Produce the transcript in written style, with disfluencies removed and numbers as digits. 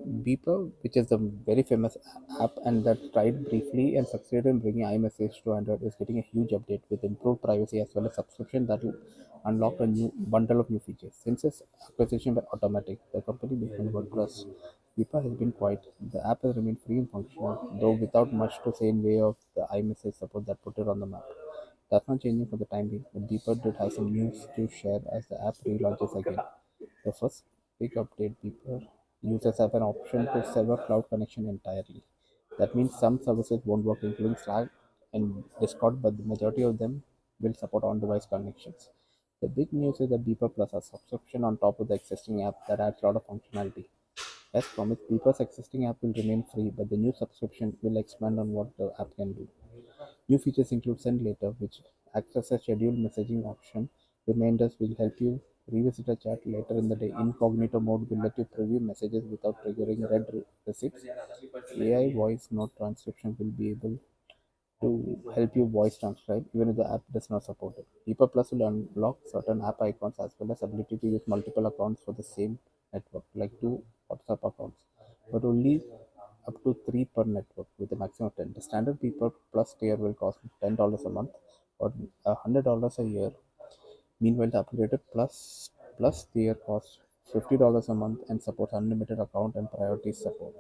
Beeper, which is a very famous app and that tried briefly and succeeded in bringing iMessage to Android, is getting a huge update with improved privacy as well as subscription that will unlock a new bundle of new features. Since its acquisition by Automattic, the company behind WordPress, Beeper has been quiet. The app has remained free and functional, though without much to say in way of the iMessage support that put it on the map. That's not changing for the time being, but Beeper did have some news to share as the app relaunches again. The first big update, Beeper users have an option to sever cloud connection entirely. That means some services won't work, including Slack and Discord, but the majority of them will support on-device connections. The big news is that Beeper Plus has subscription on top of the existing app that adds a lot of functionality. As promised, Beeper's existing app will remain free, but the new subscription will expand on what the app can do. New features include Send Later, which acts as a scheduled messaging option. Reminders will help you revisit a chat later in the day. Incognito mode will let you preview messages without triggering red receipts. AI voice note transcription will be able to help you voice transcribe even if the app does not support it. Deeper Plus will unlock certain app icons as well as ability to use multiple accounts for the same network, like two WhatsApp accounts, but only up to three per network with a maximum of 10. The standard Deeper Plus tier will cost $10 a month or $100 a year. Meanwhile, the upgraded Plus tier costs $50 a month and supports unlimited account and priority support.